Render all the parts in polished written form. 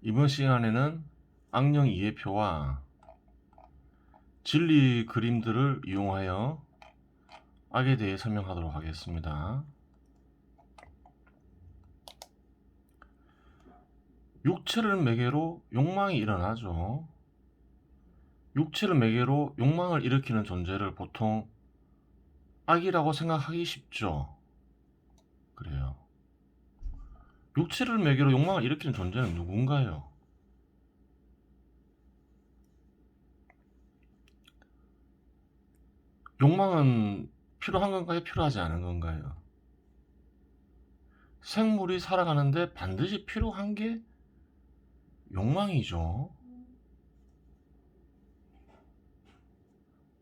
이번 시간에는 악령 이해표와 진리 그림들을 이용하여 악에 대해 설명하도록 하겠습니다. 육체를 매개로 욕망이 일어나죠. 육체를 매개로 욕망을 일으키는 존재를 보통 악이라고 생각하기 쉽죠. 그래요. 육체를 매개로 욕망을 일으키는 존재는 누군가요? 욕망은 필요한 건가요? 필요하지 않은 건가요? 생물이 살아가는데 반드시 필요한 게 욕망이죠.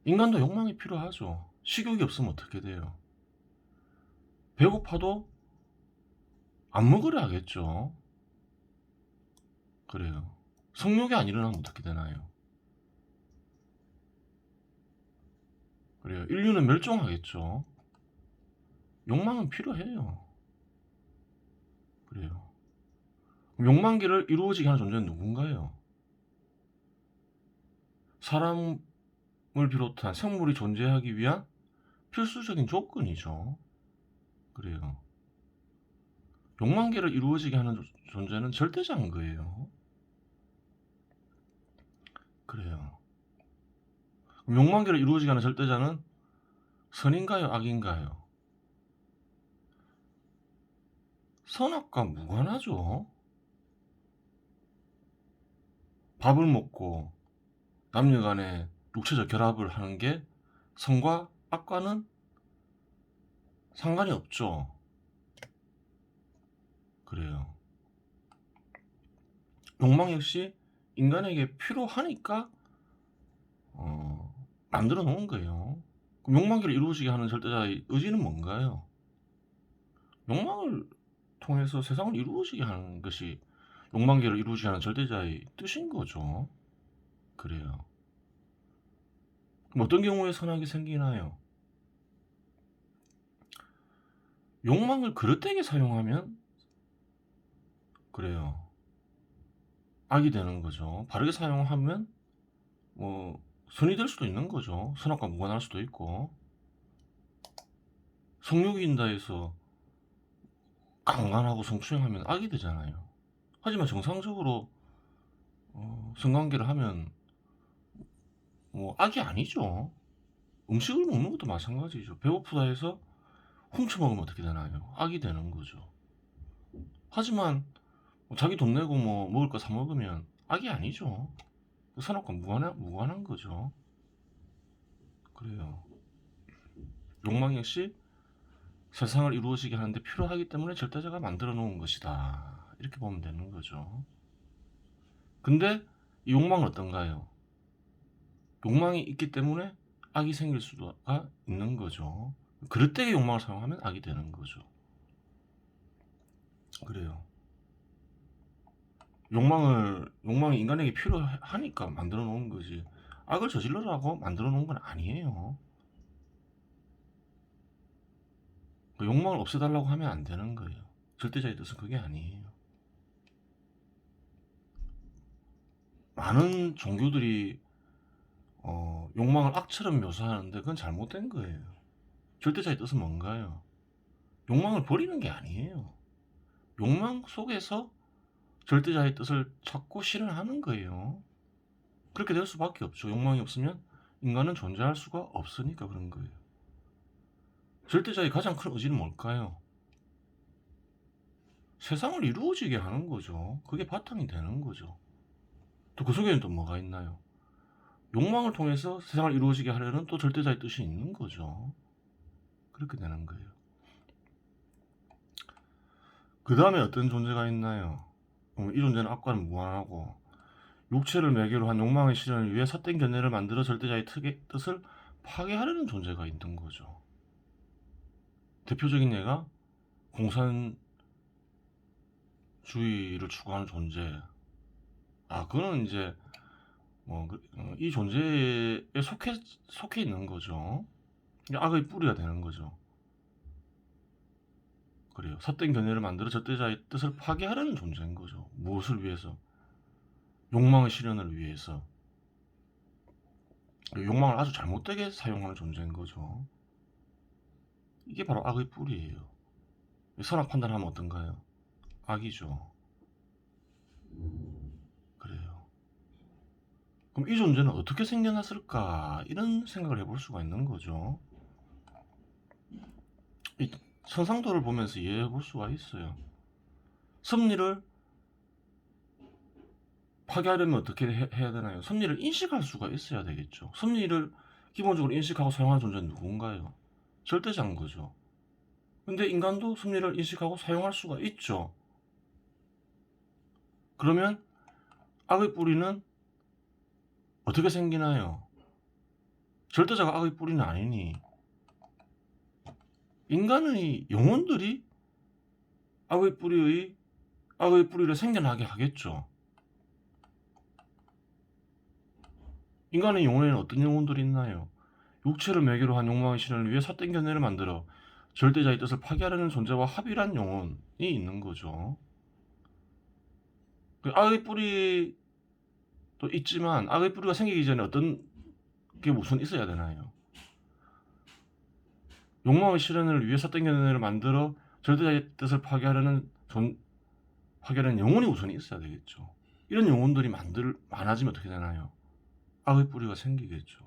인간도 욕망이 필요하죠. 식욕이 없으면 어떻게 돼요? 배고파도 안 먹으려 하겠죠. 그래요. 성욕이 안 일어나면 어떻게 되나요? 그래요. 인류는 멸종하겠죠. 욕망은 필요해요. 그래요. 욕망기를 이루어지게 하는 존재는 누군가요? 사람을 비롯한 생물이 존재하기 위한 필수적인 조건이죠. 그래요. 욕망기를 이루어지게 하는 존재는 절대자인 거예요. 그래요. 욕망기를 이루어지게 하는 절대자는 선인가요? 악인가요? 선악과 무관하죠. 밥을 먹고 남녀 간에 육체적 결합을 하는 게 선과 악과는 상관이 없죠. 그래요. 욕망 역시 인간에게 필요하니까 만들어 놓은 거예요. 그럼 욕망기를 이루어지게 하는 절대자의 의지는 뭔가요? 욕망을 통해서 세상을 이루어지게 하는 것이 욕망기를 이루어지게 하는 절대자의 뜻인 거죠. 그래요. 그럼 어떤 경우에 선악이 생기나요? 욕망을 그릇되게 사용하면 그래요. 악이 되는 거죠. 바르게 사용하면 선이 될 수도 있는 거죠. 선악과 무관할 수도 있고. 성욕이 인다 해서 강간하고 성추행하면 악이 되잖아요. 하지만 정상적으로 성관계를 하면 악이 아니죠. 음식을 먹는 것도 마찬가지죠. 배고프다 해서 훔쳐먹으면 어떻게 되나요? 악이 되는 거죠. 하지만 자기 돈 내고 먹을 거 사 먹으면 악이 아니죠. 선악과 무관한 거죠. 그래요. 욕망 역시 세상을 이루어지게 하는데 필요하기 때문에 절대자가 만들어 놓은 것이다. 이렇게 보면 되는 거죠. 근데 이 욕망은 어떤가요? 욕망이 있기 때문에 악이 생길 수가 있는 거죠. 그릇되게 욕망을 사용하면 악이 되는 거죠. 그래요. 욕망이 인간에게 필요하니까 만들어 놓은 거지. 악을 저질러라고 만들어 놓은 건 아니에요. 욕망을 없애달라고 하면 안 되는 거예요. 절대자의 뜻은 그게 아니에요. 많은 종교들이 욕망을 악처럼 묘사하는데 그건 잘못된 거예요. 절대자의 뜻은 뭔가요? 욕망을 버리는 게 아니에요. 욕망 속에서 절대자의 뜻을 찾고 실현하는 거예요. 그렇게 될 수밖에 없죠. 욕망이 없으면 인간은 존재할 수가 없으니까 그런 거예요. 절대자의 가장 큰 의지는 뭘까요? 세상을 이루어지게 하는 거죠. 그게 바탕이 되는 거죠. 또 그 속에는 또 뭐가 있나요? 욕망을 통해서 세상을 이루어지게 하려는 또 절대자의 뜻이 있는 거죠. 그렇게 되는 거예요. 그 다음에 어떤 존재가 있나요? 이 존재는 악과는 무관하고 육체를 매개로 한 욕망의 실현을 위해 삿된 견해를 만들어 절대자의 뜻을 파괴하려는 존재가 있는 거죠. 대표적인 예가 공산주의를 추구하는 존재. 그거는 이제 이 존재에 속해 있는 거죠. 악의 뿌리가 되는 거죠. 그래요. 삿된 견해를 만들어 절대자의 뜻을 파괴하려는 존재인 거죠. 무엇을 위해서? 욕망의 실현을 위해서 욕망을 아주 잘못되게 사용하는 존재인 거죠. 이게 바로 악의 뿌리예요. 선악 판단하면 어떤가요? 악이죠. 그래요. 그럼 이 존재는 어떻게 생겨났을까? 이런 생각을 해볼 수가 있는 거죠. 이 선상도를 보면서 이해해 볼 수가 있어요. 섭리를 파괴하려면 어떻게 해야 되나요? 섭리를 인식할 수가 있어야 되겠죠. 섭리를 기본적으로 인식하고 사용하는 존재는 누군가요? 절대자인 거죠. 근데 인간도 섭리를 인식하고 사용할 수가 있죠. 그러면 악의 뿌리는 어떻게 생기나요? 절대자가 악의 뿌리는 아니니 인간의 영혼들이 악의 뿌리를 생겨나게 하겠죠. 인간의 영혼에는 어떤 영혼들이 있나요? 육체를 매개로 한 욕망의 실현을 위해 삿된 견해를 만들어 절대자의 뜻을 파괴하려는 존재와 합일한 영혼이 있는 거죠. 악의 뿌리도 있지만 악의 뿌리가 생기기 전에 어떤 게 우선 있어야 되나요? 욕망의 실현을 위해 삿된 견해를 만들어 절대자의 뜻을 파괴하려는 영혼이 우선 있어야 되겠죠. 이런 영혼들이 많아지면 어떻게 되나요? 악의 뿌리가 생기겠죠.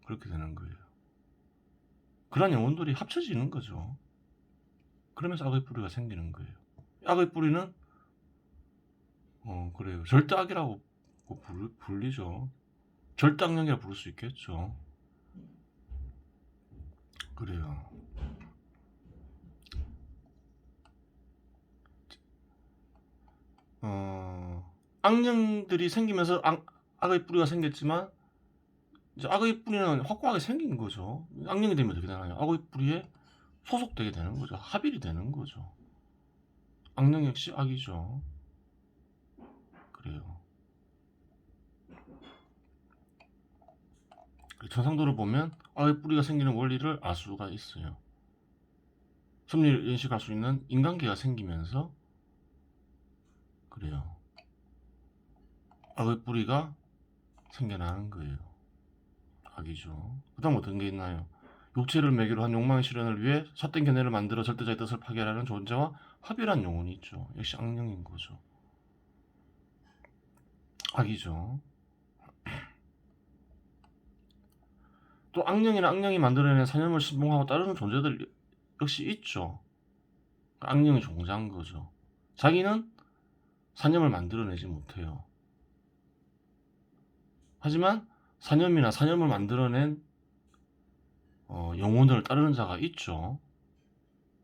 그렇게 되는 거예요. 그런 영혼들이 합쳐지는 거죠. 그러면서 악의 뿌리가 생기는 거예요. 악의 뿌리는 그래요. 절대 악이라고 불리죠. 절대 악령이라고 부를 수 있겠죠. 그래요. 악령들이 생기면서 악의 뿌리가 생겼지만 이제 악의 뿌리는 확고하게 생긴 거죠. 악령이 되면 어떻게 되나요? 악의 뿌리에 소속되게 되는 거죠. 합일이 되는 거죠. 악령 역시 악이죠. 그래요. 천상도를 보면 악의 뿌리가 생기는 원리를 알 수가 있어요. 섭리를 인식할 수 있는 인간계가 생기면서 그래요. 악의 뿌리가 생겨나는 거예요. 악이죠. 그 다음 어떤 게 있나요? 육체를 매개로 한 욕망의 실현을 위해 삿된 견해를 만들어 절대자의 뜻을 파괴하려는 존재와 합일한 영혼이 있죠. 역시 악령인 거죠. 악이죠. 또 악령이나 악령이 만들어낸 사념을 신봉하고 따르는 존재들 역시 있죠. 악령이 종자인 거죠. 자기는 사념을 만들어내지 못해요. 하지만 사념이나 사념을 만들어낸 영혼들을 따르는 자가 있죠.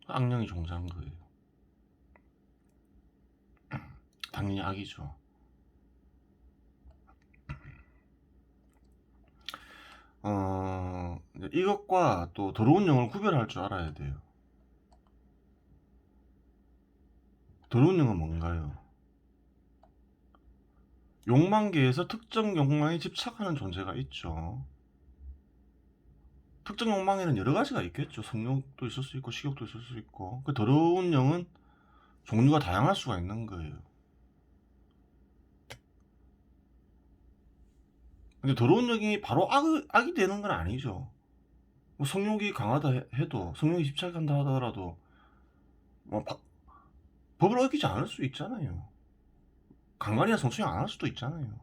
악령이 종자인 거예요. 당연히 악이죠. 이것과 또 더러운 영을 구별할 줄 알아야 돼요. 더러운 영은 뭔가요? 욕망계에서 특정 욕망에 집착하는 존재가 있죠. 특정 욕망에는 여러 가지가 있겠죠. 성욕도 있을 수 있고 식욕도 있을 수 있고. 그 더러운 영은 종류가 다양할 수가 있는 거예요. 근데 더러운 영이 바로 악이 되는 건 아니죠. 뭐 성욕이 강하다 해도 성욕이 집착한다 하더라도 뭐 법을 어기지 않을 수 있잖아요. 강간이나 성추행 안 할 수도 있잖아요.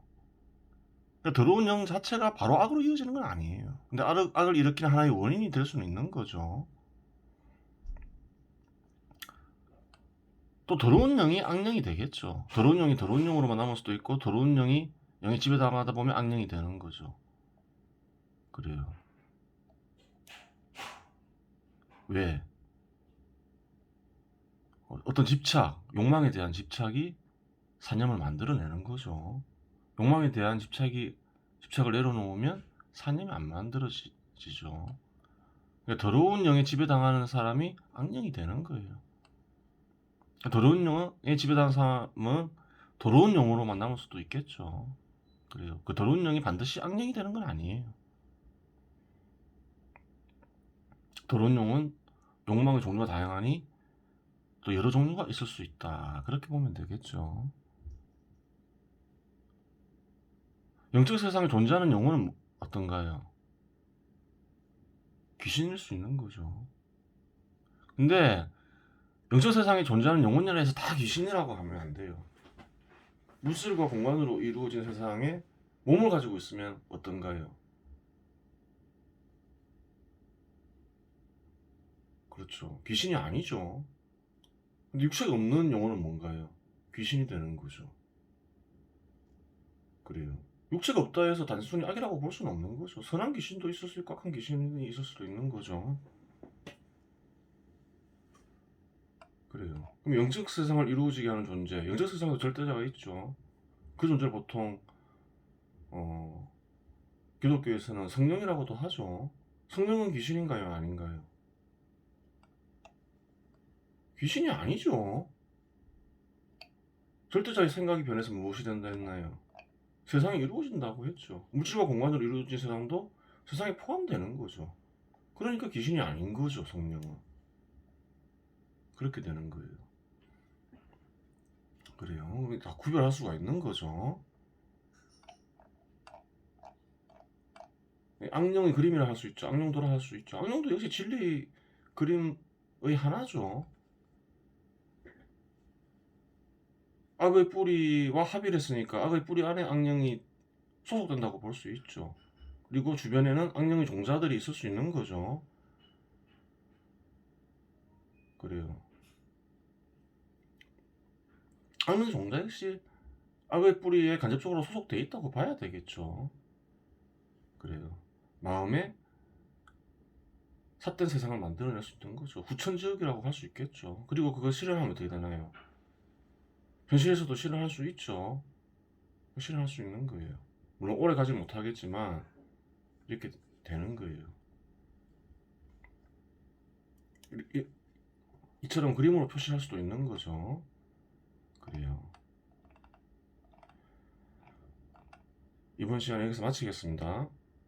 그러니까 더러운 영 자체가 바로 악으로 이어지는 건 아니에요. 근데 악을 일으키는 하나의 원인이 될 수는 있는 거죠. 또 더러운 영이 악령이 되겠죠. 더러운 영이 더러운 영으로만 남을 수도 있고 더러운 영이 영의 지배당하다 보면 악령이 되는 거죠. 그래요. 왜? 어떤 집착, 욕망에 대한 집착이 사념을 만들어내는 거죠. 욕망에 대한 집착을 내려놓으면 사념이 안 만들어지죠. 그러니까 더러운 영에 지배당하는 사람이 악령이 되는 거예요. 더러운 영에 지배당한 사람은 더러운 영으로만 남을 수도 있겠죠. 그래요. 그 더러운 영이 반드시 악령이 되는 건 아니에요. 더러운 영은 욕망의 종류가 다양하니 또 여러 종류가 있을 수 있다. 그렇게 보면 되겠죠. 영적 세상에 존재하는 영혼은 어떤가요? 귀신일 수 있는 거죠. 근데 영적 세상에 존재하는 영혼이라 해서 다 귀신이라고 하면 안 돼요. 물질과 공간으로 이루어진 세상에 몸을 가지고 있으면 어떤가요? 그렇죠. 귀신이 아니죠. 근데 육체가 없는 영혼은 뭔가요? 귀신이 되는 거죠. 그래요. 육체가 없다 해서 단순히 악이라고 볼 수는 없는 거죠. 선한 귀신도 있을 수 있고 악한 귀신이 있을 수도 있는 거죠. 그래요. 그럼 영적 세상을 이루어지게 하는 존재, 영적 세상에도 절대자가 있죠. 그 존재를 보통 기독교에서는 성령이라고도 하죠. 성령은 귀신인가요? 아닌가요? 귀신이 아니죠. 절대자의 생각이 변해서 무엇이 된다 했나요? 세상이 이루어진다고 했죠. 물질과 공간으로 이루어진 세상도 세상에 포함되는 거죠. 그러니까 귀신이 아닌 거죠, 성령은. 그렇게 되는 거예요. 그래요. 다 구별할 수가 있는 거죠. 악령의 그림이라 할 수 있죠. 악령도라 할 수 있죠. 악령도 역시 진리의 그림의 하나죠. 악의 뿌리와 합일했으니까 악의 뿌리 안에 악령이 소속된다고 볼 수 있죠. 그리고 주변에는 악령의 종자들이 있을 수 있는 거죠. 그래요. 악령의 종자 역시 악의 뿌리에 간접적으로 소속돼 있다고 봐야 되겠죠. 그래요. 마음에 삿된 세상을 만들어낼 수 있는 거죠. 후천지역이라고 할 수 있겠죠. 그리고 그걸 실현하면 어떻게 되나요? 현실에서도 실현할 수 있죠. 실현할 수 있는 거예요. 물론 오래 가지 못하겠지만 이렇게 되는 거예요. 이처럼 그림으로 표시할 수도 있는 거죠. 그래요. 이번 시간 여기서 마치겠습니다.